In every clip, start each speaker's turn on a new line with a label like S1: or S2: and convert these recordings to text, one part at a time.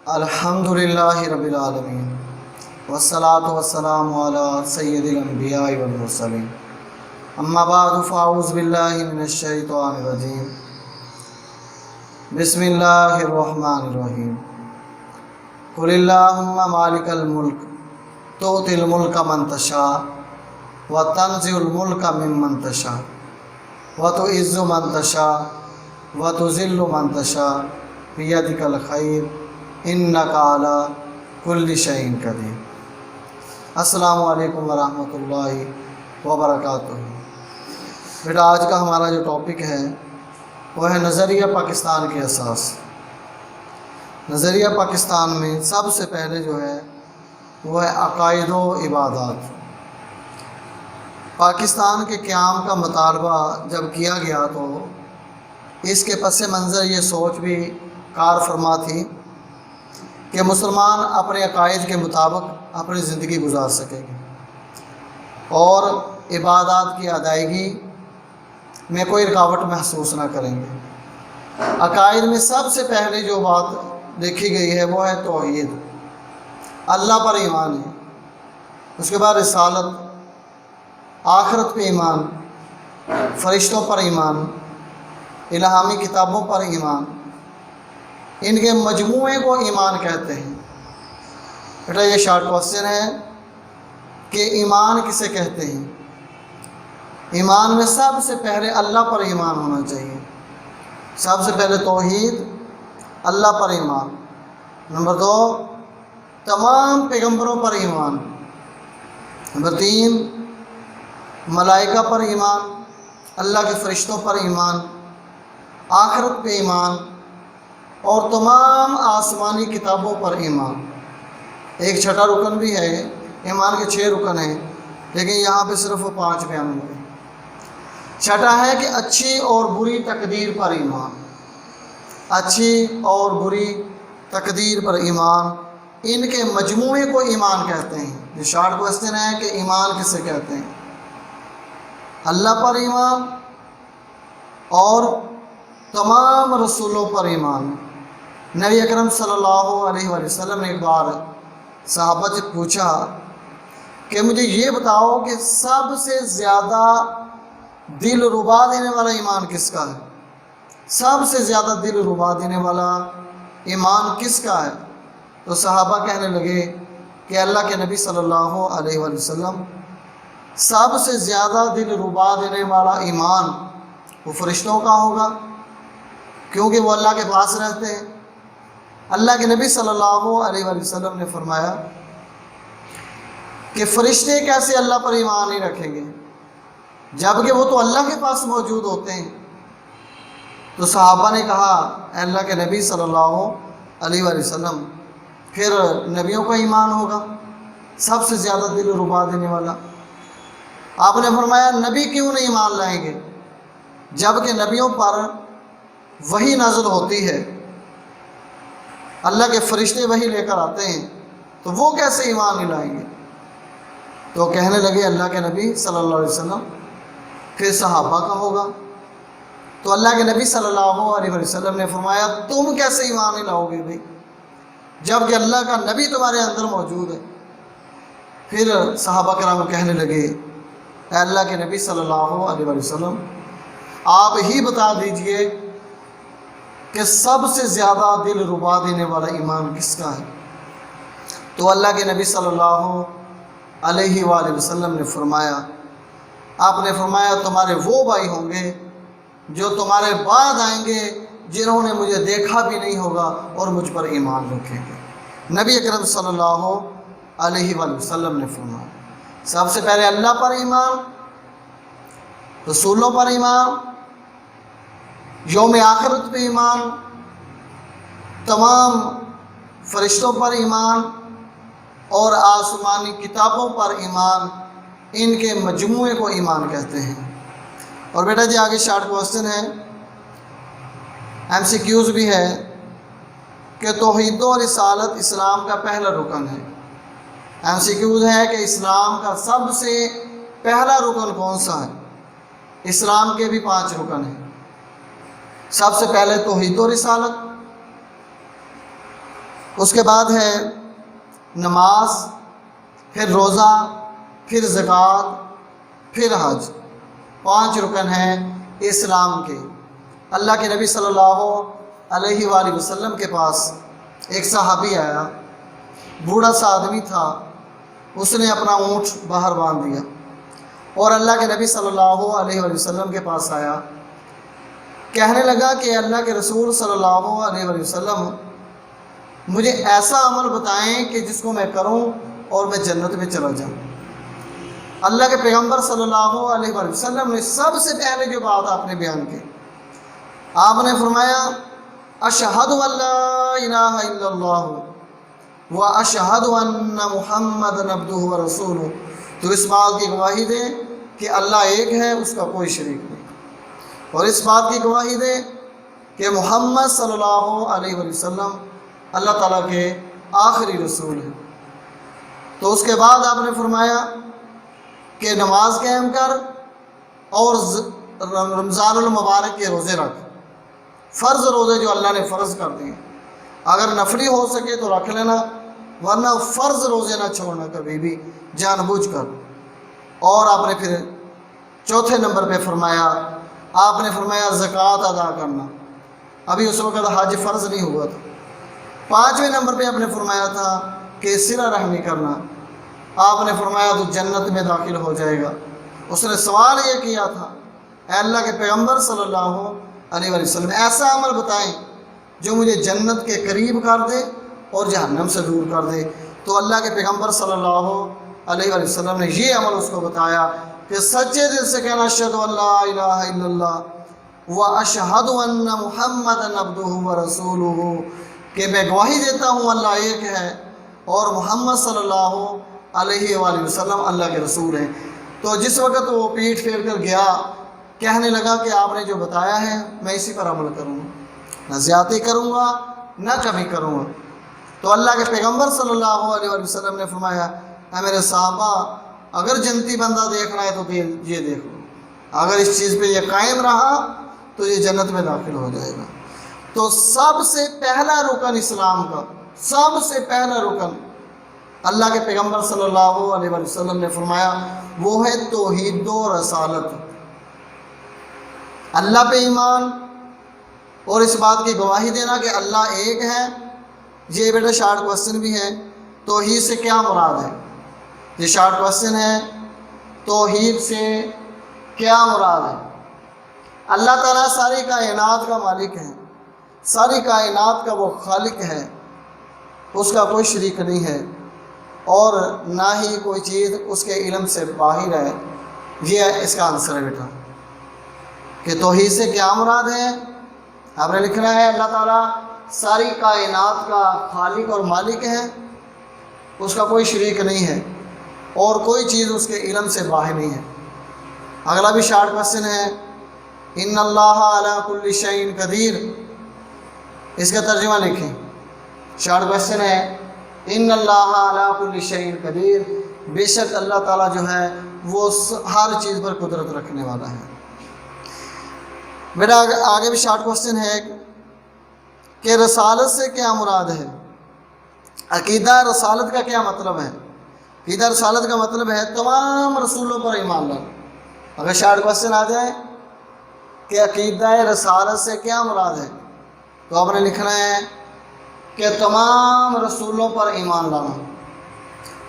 S1: الحمدللہ رب العالمین والصلاة والسلام علی سید الانبیاء والمرسلین اما بعد فاعوذ باللہ من الشیطان الرجیم بسم اللہ الرحمن الرحیم قل اللہم مالک الملک تؤتی الملک من تشاء وتنزع الملک ممن تشاء وتعز من تشاء وتذل من تشاء بیدک الخیر انکا علی کل شیء قدیر۔ السلام علیکم ورحمۃ اللہ وبرکاتہ۔ بیٹا آج کا ہمارا جو ٹاپک ہے وہ ہے نظریہ پاکستان کے اساس۔ نظریہ پاکستان میں سب سے پہلے جو ہے وہ ہے عقائد و عبادات۔ پاکستان کے قیام کا مطالبہ جب کیا گیا تو اس کے پس منظر یہ سوچ بھی کار فرما تھی کہ مسلمان اپنے عقائد کے مطابق اپنی زندگی گزار سکیں گے اور عبادات کی ادائیگی میں کوئی رکاوٹ محسوس نہ کریں گے۔ عقائد میں سب سے پہلے جو بات دیکھی گئی ہے وہ ہے توحید، اللہ پر ایمان ہے۔ اس کے بعد رسالت، آخرت پہ ایمان، فرشتوں پر ایمان، الہامی کتابوں پر ایمان، ان کے مجموعے کو ایمان کہتے ہیں۔ بیٹا یہ شارٹ کوسچن ہے کہ ایمان کسے کہتے ہیں؟ ایمان میں سب سے پہلے اللہ پر ایمان ہونا چاہیے۔ سب سے پہلے توحید، اللہ پر ایمان۔ نمبر 2 تمام پیغمبروں پر ایمان۔ نمبر 3 ملائکہ پر ایمان، اللہ کے فرشتوں پر ایمان، آخرت پہ ایمان اور تمام آسمانی کتابوں پر ایمان۔ ایک چھٹا رکن بھی ہے، ایمان کے 6 رکن ہیں لیکن یہاں پہ صرف 5 بیان ہوئے۔ چھٹا ہے کہ اچھی اور بری تقدیر پر ایمان۔ اچھی اور بری تقدیر پر ایمان، ان کے مجموعے کو ایمان کہتے ہیں۔ یہ شارٹ کوسچن ہے کہ ایمان کسے کہتے ہیں؟ اللہ پر ایمان اور تمام رسولوں پر ایمان۔ نبی اکرم صلی اللہ علیہ وآلہ وسلم نے ایک بار صحابہ سے پوچھا کہ مجھے یہ بتاؤ کہ سب سے زیادہ دل ربا دینے والا ایمان کس کا ہے؟ سب سے زیادہ دل ربا دینے والا ایمان کس کا ہے؟ تو صحابہ کہنے لگے کہ اللہ کے نبی صلی اللہ علیہ وآلہ وسلم، سب سے زیادہ دل ربا دینے والا ایمان وہ فرشتوں کا ہوگا، کیونکہ وہ اللہ کے پاس رہتے ہیں۔ اللہ کے نبی صلی اللہ علیہ وآلہ وسلم نے فرمایا کہ فرشتے کیسے اللہ پر ایمان نہیں رکھیں گے جبکہ وہ تو اللہ کے پاس موجود ہوتے ہیں؟ تو صحابہ نے کہا اے اللہ کے نبی صلی اللہ علیہ وآلہ وسلم، پھر نبیوں کا ایمان ہوگا سب سے زیادہ دل ربا دینے والا۔ آپ نے فرمایا نبی کیوں نہیں ایمان لائیں گے جبکہ نبیوں پر وحی نازل ہوتی ہے، اللہ کے فرشتے وحی لے کر آتے ہیں، تو وہ کیسے ایمان نہیں لائیں گے؟ تو کہنے لگے اللہ کے نبی صلی اللہ علیہ وسلم پھر صحابہ کا ہوگا۔ تو اللہ کے نبی صلی اللہ علیہ وسلم نے فرمایا تم کیسے ایمان نہیں لاؤ گے بھائی جب کہ اللہ کا نبی تمہارے اندر موجود ہے؟ پھر صحابہ کرام کہنے لگے اے اللہ کے نبی صلی اللہ علیہ وسلم، آپ ہی بتا دیجئے کہ سب سے زیادہ دل ربا دینے والا ایمان کس کا ہے؟ تو اللہ کے نبی صلی اللہ علیہ وآلہ وسلم نے فرمایا، آپ نے فرمایا تمہارے وہ بھائی ہوں گے جو تمہارے بعد آئیں گے جنہوں نے مجھے دیکھا بھی نہیں ہوگا اور مجھ پر ایمان رکھیں گے۔ نبی اکرم صلی اللہ علیہ وآلہ وسلم نے فرمایا سب سے پہلے اللہ پر ایمان، رسولوں پر ایمان، یوم آخرت پہ ایمان، تمام فرشتوں پر ایمان اور آسمانی کتابوں پر ایمان، ان کے مجموعے کو ایمان کہتے ہیں۔ اور بیٹا جی آگے شارٹ کوسچن ہے، MCQs بھی ہے کہ توحید و رسالت اسلام کا پہلا رکن ہے۔ MCQs ہے کہ اسلام کا سب سے پہلا رکن کون سا ہے؟ اسلام کے بھی 5 رکن ہیں۔ سب سے پہلے توحید و رسالت، اس کے بعد ہے نماز، پھر روزہ، پھر زکوٰۃ، پھر حج۔ 5 رکن ہیں اسلام کے۔ اللہ کے نبی صلی اللہ علیہ وآلہ وسلم کے پاس ایک صحابی آیا، بوڑھا سا آدمی تھا، اس نے اپنا اونٹ باہر باندھ دیا اور اللہ کے نبی صلی اللہ علیہ وآلہ وسلم کے پاس آیا، کہنے لگا کہ اللہ کے رسول صلی اللہ علیہ وآلہ وسلم مجھے ایسا عمل بتائیں کہ جس کو میں کروں اور میں جنت میں چلا جاؤں۔ اللہ کے پیغمبر صلی اللہ علیہ وآلہ وسلم نے سب سے پہلے جو بات آپ نے بیان کی، آپ نے فرمایا اشہد ان لا الہ الا اللہ و اشہد ان محمد عبدہ و رسولہ، تو اس بات کی گواہی دے کہ اللہ ایک ہے، اس کا کوئی شریک نہیں، اور اس بات کی گواہی دے کہ محمد صلی اللہ علیہ وآلہ وسلم اللہ تعالیٰ کے آخری رسول ہیں۔ تو اس کے بعد آپ نے فرمایا کہ نماز قائم کر اور رمضان المبارک کے روزے رکھ، فرض روزے جو اللہ نے فرض کر دیے، اگر نفلی ہو سکے تو رکھ لینا، ورنہ فرض روزے نہ چھوڑنا کبھی بھی جان بوجھ کر۔ اور آپ نے پھر چوتھے نمبر پہ فرمایا، آپ نے فرمایا زکوٰۃ ادا کرنا، ابھی اس وقت حج فرض نہیں ہوا تھا۔ 5ویں نمبر پہ آپ نے فرمایا تھا کہ صلہ رحمی کرنا، آپ نے فرمایا تو جنت میں داخل ہو جائے گا۔ اس نے سوال یہ کیا تھا، اے اللہ کے پیغمبر صلی اللہ علیہ وآلہ وسلم ایسا عمل بتائیں جو مجھے جنت کے قریب کر دے اور جہنم سے دور کر دے۔ تو اللہ کے پیغمبر صلی اللہ علیہ وآلہ وسلم نے یہ عمل اس کو بتایا کہ سچے دل سے کہنا اشہد ان لا الہ الا اللہ و اشہد ان محمد عبدہ و رسولہ، کہ میں گواہی دیتا ہوں اللہ ایک ہے اور محمد صلی اللہ علیہ وآلہ وسلم اللہ کے رسول ہیں۔ تو جس وقت وہ پیٹھ پھیر کر گیا، کہنے لگا کہ آپ نے جو بتایا ہے میں اسی پر عمل کروں گا، نہ زیادتی کروں گا نہ کمی کروں گا۔ تو اللہ کے پیغمبر صلی اللہ علیہ وآلہ وسلم نے فرمایا، اے میرے صحابہ اگر جنتی بندہ دیکھنا ہے تو یہ دیکھ لو، اگر اس چیز پہ یہ قائم رہا تو یہ جنت میں داخل ہو جائے گا۔ تو سب سے پہلا رکن اسلام کا، سب سے پہلا رکن اللہ کے پیغمبر صلی اللہ علیہ وآلہ وسلم نے فرمایا وہ ہے توحید و رسالت، اللہ پہ ایمان اور اس بات کی گواہی دینا کہ اللہ ایک ہے۔ یہ بیٹا شارٹ کوسچن بھی ہے، توحید سے کیا مراد ہے؟ یہ شارٹ کوسچن ہے، توحید سے کیا مراد ہے؟ اللہ تعالیٰ ساری کائنات کا مالک ہے، ساری کائنات کا وہ خالق ہے، اس کا کوئی شریک نہیں ہے اور نہ ہی کوئی چیز اس کے علم سے باہر ہے۔ یہ اس کا آنسر ہے بیٹا کہ توحید سے کیا مراد ہے۔ آپ نے لکھنا ہے اللہ تعالیٰ ساری کائنات کا خالق اور مالک ہے، اس کا کوئی شریک نہیں ہے اور کوئی چیز اس کے علم سے باہر نہیں ہے۔ اگلا بھی شارٹ کوسچن ہے، ان اللہ علی کل شیء قدیر، اس کا ترجمہ لکھیں۔ شارٹ کوسچن ہے، ان اللہ علی کل شیء قدیر، بے شک اللہ تعالیٰ جو ہے وہ ہر چیز پر قدرت رکھنے والا ہے۔ بیٹا آگے بھی شارٹ کوسچن ہے کہ رسالت سے کیا مراد ہے؟ عقیدہ رسالت کا کیا مطلب ہے؟ عقیدہ رسالت کا مطلب ہے تمام رسولوں پر ایمان لانا۔ اگر شارٹ کوسچن آ جائے کہ عقیدہ رسالت سے کیا مراد ہے تو آپ نے لکھنا ہے کہ تمام رسولوں پر ایمان لانا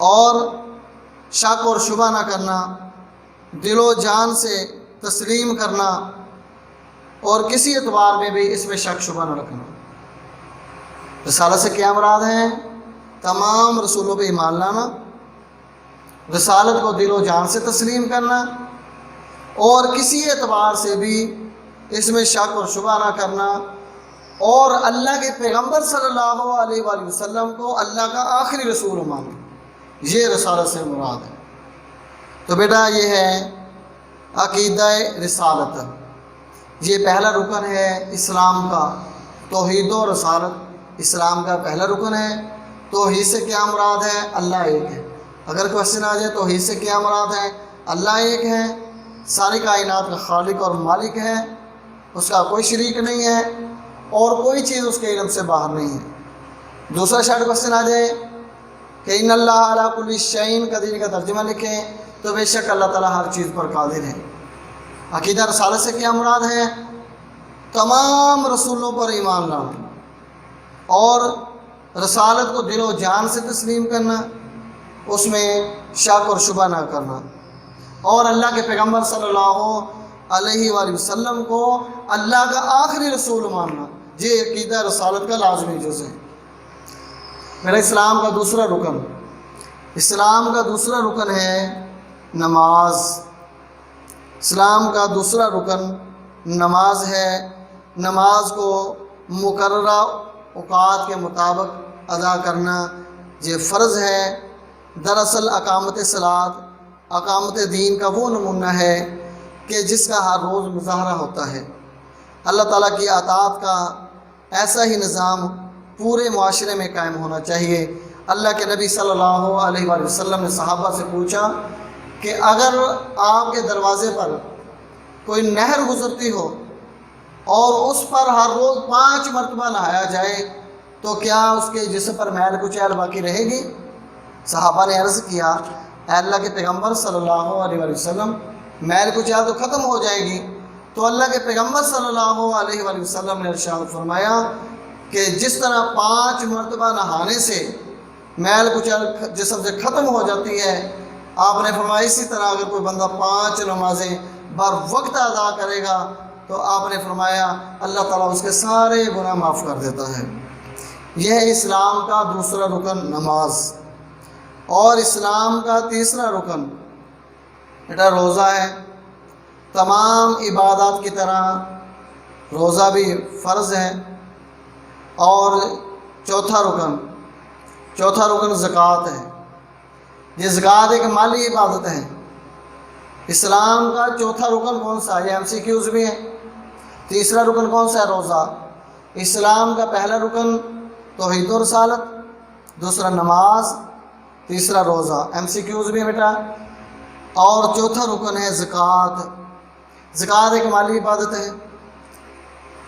S1: اور شک اور شبہ نہ کرنا، دل و جان سے تسلیم کرنا اور کسی اعتبار میں بھی اس میں شک شبہ نہ رکھنا۔ رسالت سے کیا مراد ہے؟ تمام رسولوں پہ ایمان لانا، رسالت کو دل و جان سے تسلیم کرنا اور کسی اعتبار سے بھی اس میں شک اور شبہ نہ کرنا، اور اللہ کے پیغمبر صلی اللہ علیہ وآلہ وسلم کو اللہ کا آخری رسول ماننا، یہ رسالت سے مراد ہے۔ تو بیٹا یہ ہے عقیدہ رسالت، یہ پہلا رکن ہے اسلام کا، توحید و رسالت اسلام کا پہلا رکن ہے۔ توحید سے کیا مراد ہے؟ اللہ ایک ہے۔ اگر کوشچن آ جائے توحید سے کیا مراد ہے؟ اللہ ایک ہے، ساری کائنات کا خالق اور مالک ہے، اس کا کوئی شریک نہیں ہے اور کوئی چیز اس کے علم سے باہر نہیں ہے۔ دوسرا شارٹ کوشچن آ جائے کہ ان اللہ علی کل شیء قدیر کا ترجمہ لکھیں تو بے شک اللہ تعالیٰ ہر چیز پر قادر ہے۔ عقیدہ رسالت سے کیا مراد ہے؟ تمام رسولوں پر ایمان لانا اور رسالت کو دل و جان سے تسلیم کرنا، اس میں شک اور شبہ نہ کرنا، اور اللہ کے پیغمبر صلی اللہ علیہ وآلہ وسلم کو اللہ کا آخری رسول ماننا، یہ عقیدہ رسالت کا لازمی جز ہے۔ میرا اسلام کا دوسرا رکن، اسلام کا دوسرا رکن ہے نماز۔ اسلام کا دوسرا رکن نماز ہے۔ نماز کو مقررہ اوقات کے مطابق ادا کرنا یہ فرض ہے۔ دراصل اقامت صلاۃ اقامت دین کا وہ نمونہ ہے کہ جس کا ہر روز مظاہرہ ہوتا ہے۔ اللہ تعالیٰ کی اطاعت کا ایسا ہی نظام پورے معاشرے میں قائم ہونا چاہیے۔ اللہ کے نبی صلی اللہ علیہ وآلہ وسلم نے صحابہ سے پوچھا کہ اگر آپ کے دروازے پر کوئی نہر گزرتی ہو اور اس پر ہر روز 5 مرتبہ نہایا جائے تو کیا اس کے جسم پر میل کچیل باقی رہے گی؟ صحابہ نے عرض کیا اے اللہ کے پیغمبر صلی اللہ علیہ وآلہ وسلم، میل کچیل تو ختم ہو جائے گی۔ تو اللہ کے پیغمبر صلی اللہ علیہ وآلہ وسلم نے ارشاد فرمایا کہ جس طرح 5 مرتبہ نہانے سے میل کچیل جسم سے ختم ہو جاتی ہے، آپ نے فرمایا اسی طرح اگر کوئی بندہ 5 نمازیں بر وقت ادا کرے گا تو آپ نے فرمایا اللہ تعالیٰ اس کے سارے گناہ معاف کر دیتا ہے۔ یہ ہے اسلام کا دوسرا رکن نماز۔ اور اسلام کا تیسرا رکن بیٹا روزہ ہے۔ تمام عبادات کی طرح روزہ بھی فرض ہے۔ اور چوتھا رکن زکوٰۃ ہے۔ یہ زکوٰۃ ایک مالی عبادت ہے۔ اسلام کا چوتھا رکن کون سا؟ یہ MCQs بھی ہیں۔ تیسرا رکن کون سا ہے؟ روزہ۔ اسلام کا پہلا رکن توحید و رسالت، دوسرا نماز، تیسرا روزہ، MCQs بھی ہیں بیٹا۔ اور چوتھا رکن ہے زکوٰۃ۔ زکوٰۃ ایک مالی عبادت ہے۔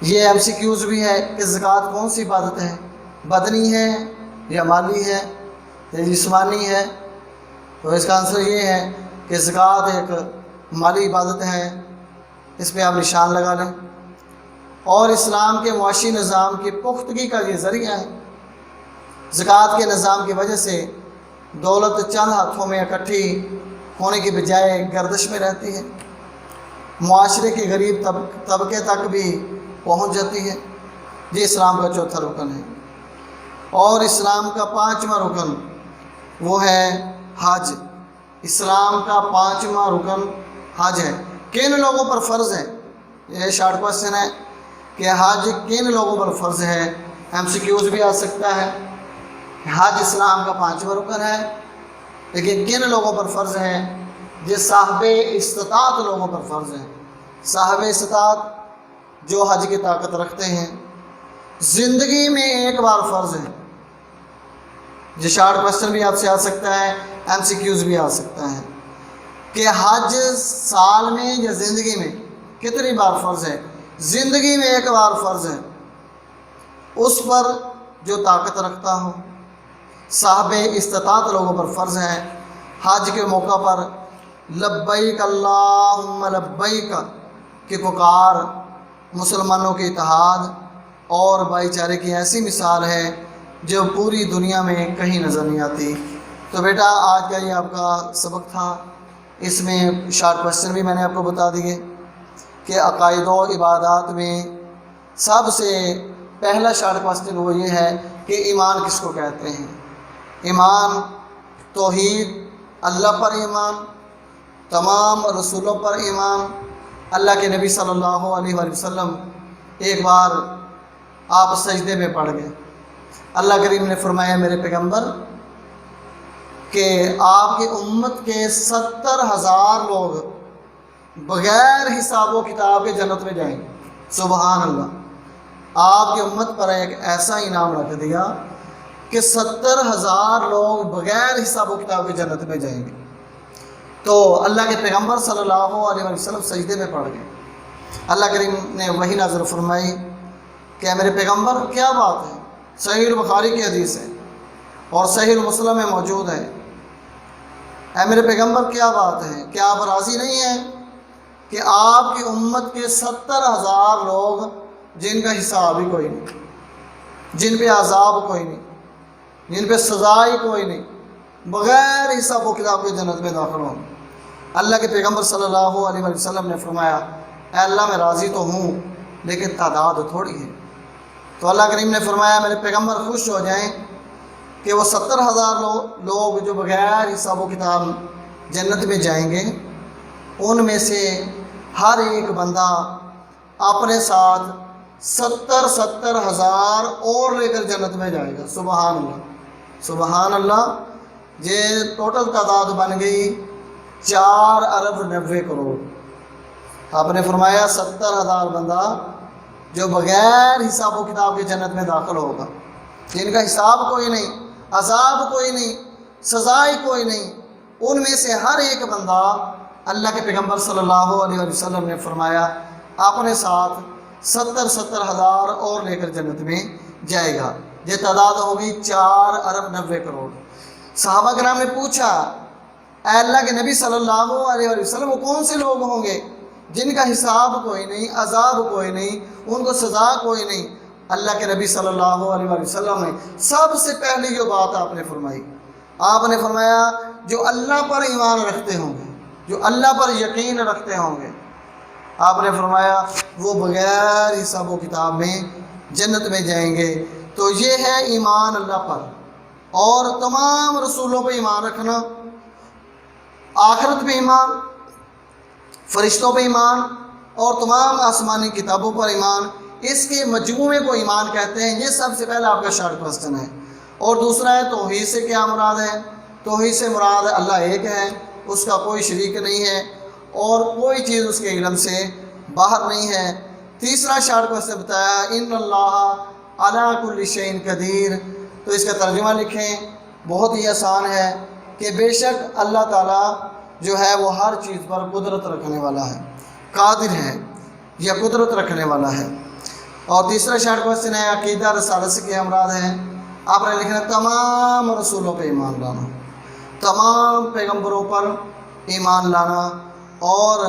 S1: یہ MCQs بھی ہے کہ زکوٰۃ کون سی عبادت ہے، بدنی ہے یا مالی ہے یا جسمانی ہے؟ تو اس کا آنسر یہ ہے کہ زکوٰۃ ایک مالی عبادت ہے، اس پہ آپ نشان لگا لیں۔ اور اسلام کے معاشی نظام کی پختگی کا یہ ذریعہ ہے۔ زکوٰۃ کے نظام کی وجہ سے دولت چند ہاتھوں میں اکٹھی ہونے کی بجائے گردش میں رہتی ہے، معاشرے کے غریب طبقے تک بھی پہنچ جاتی ہے۔ یہ اسلام کا چوتھا رکن ہے۔ اور اسلام کا 5واں رکن وہ ہے حج۔ اسلام کا 5واں رکن حج ہے۔ کن لوگوں پر فرض ہے؟ یہ شارٹ کوشچن ہے کہ حج کن لوگوں پر فرض ہے۔ MCQs بھی آ سکتا ہے۔ حج اسلام کا 5واں رکن ہے، لیکن کن لوگوں پر فرض ہے؟ یہ صاحب استطاعت لوگوں پر فرض ہے۔ صاحب استطاعت جو حج کی طاقت رکھتے ہیں، زندگی میں ایک بار فرض ہے۔ یہ شارٹ کوشچن بھی آپ سے آ سکتا ہے، MCQs بھی آ سکتا ہے کہ حج سال میں یا زندگی میں کتنی بار فرض ہے؟ زندگی میں ایک بار فرض ہے۔ اس پر جو طاقت رکھتا ہو، صاحب استطاعت لوگوں پر فرض ہے۔ حج کے موقع پر لبیک اللہم لبیک کی پکار مسلمانوں کے اتحاد اور بھائی چارے کی ایسی مثال ہے جو پوری دنیا میں کہیں نظر نہیں آتی۔ تو بیٹا آج کا یہ آپ کا سبق تھا۔ اس میں شارٹ کوشچن بھی میں نے آپ کو بتا دیے کہ عقائد و عبادات میں سب سے پہلا شارٹ کوشچن وہ یہ ہے کہ ایمان کس کو کہتے ہیں؟ ایمان توحید، اللہ پر ایمان، تمام رسولوں پر ایمان۔ اللہ کے نبی صلی اللہ علیہ وآلہ وسلم ایک بار آپ سجدے میں پڑ گئے۔ اللہ کریم نے فرمایا میرے پیغمبر کہ آپ کی امت کے 70,000 لوگ بغیر حساب و کتاب کے جنت میں جائیں گے۔ سبحان اللہ۔ آپ کی امت پر ایک ایسا انعام رکھ دیا کہ 70,000 لوگ بغیر حساب و کتاب کے جنت میں جائیں گے۔ تو اللہ کے پیغمبر صلی اللہ علیہ وسلم سجدے میں پڑ گئے۔ اللہ کریم نے وحی نازل فرمائی کہ میرے پیغمبر کیا بات ہے، صحیح البخاری کی حدیث ہے اور صحیح مسلم میں موجود ہے۔ اے میرے پیغمبر کیا بات ہے، کیا آپ راضی نہیں ہیں کہ آپ کی امت کے 70,000 لوگ جن کا حساب ہی کوئی نہیں، جن پہ عذاب کوئی نہیں، جن پہ سزا ہی کوئی نہیں، بغیر حساب و کتاب کے جنت میں داخل ہوں۔ اللہ کے پیغمبر صلی اللہ علیہ وسلم نے فرمایا اے اللہ میں راضی تو ہوں لیکن تعداد تھوڑی ہے۔ تو اللہ کریم نے فرمایا میرے پیغمبر خوش ہو جائیں کہ وہ 70,000 لوگ جو بغیر حساب و کتاب جنت میں جائیں گے، ان میں سے ہر ایک بندہ اپنے ساتھ 70,000 اور لے کر جنت میں جائے گا۔ سبحان اللہ، سبحان اللہ۔ یہ ٹوٹل تعداد بن گئی 4,90,00,000,000۔ آپ نے فرمایا 70,000 بندہ جو بغیر حساب و کتاب کے جنت میں داخل ہوگا، جن کا حساب کوئی نہیں، عذاب کوئی نہیں، سزا ہی کوئی نہیں، ان میں سے ہر ایک بندہ اللہ کے پیغمبر صلی اللہ علیہ وسلم نے فرمایا اپنے ساتھ 70,000 اور لے کر جنت میں جائے گا۔ یہ تعداد ہوگی 4,90,00,000,000۔ صحابہ کرام نے پوچھا اے اللہ کے نبی صلی اللہ علیہ وسلم وہ کون سے لوگ ہوں گے جن کا حساب کوئی نہیں، عذاب کوئی نہیں، ان کو سزا کوئی نہیں؟ اللہ کے نبی صلی اللہ علیہ وسلم نے سب سے پہلی جو بات آپ نے فرمائی، آپ نے فرمایا جو اللہ پر ایمان رکھتے ہوں گے، جو اللہ پر یقین رکھتے ہوں گے، آپ نے فرمایا وہ بغیر حساب و کتاب میں جنت میں جائیں گے۔ تو یہ ہے ایمان اللہ پر اور تمام رسولوں پہ ایمان رکھنا، آخرت پہ ایمان، فرشتوں پہ ایمان اور تمام آسمانی کتابوں پر ایمان، اس کے مجموعے کو ایمان کہتے ہیں۔ یہ سب سے پہلا آپ کا شارٹ کوسچن ہے۔ اور دوسرا ہے توحید سے کیا مراد ہے؟ توحید سے مراد اللہ ایک ہے، اس کا کوئی شریک نہیں ہے اور کوئی چیز اس کے علم سے باہر نہیں ہے۔ تیسرا شارٹ کوسچن بتایا ان اللہ علی کل شیء قدیر، تو اس کا ترجمہ لکھیں، بہت ہی آسان ہے کہ بے شک اللہ تعالیٰ جو ہے وہ ہر چیز پر قدرت رکھنے والا ہے، قادر ہے یا قدرت رکھنے والا ہے۔ اور تیسرا شارٹ کوسچن ہے عقیدہ رسالت سے کیا مراد ہے؟ آپ نے لکھنا تمام رسولوں پہ ایمان لانا، تمام پیغمبروں پر ایمان لانا اور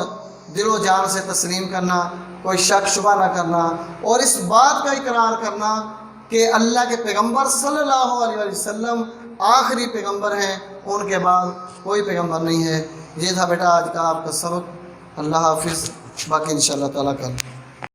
S1: دل و جان سے تسلیم کرنا، کوئی شک شبہ نہ کرنا، اور اس بات کا اقرار کرنا کہ اللہ کے پیغمبر صلی اللہ علیہ وسلم آخری پیغمبر ہیں، ان کے بعد کوئی پیغمبر نہیں ہے۔ یہ تھا بیٹا آج کا آپ کا سبق۔ اللہ حافظ، باقی انشاءاللہ تعالیٰ کل۔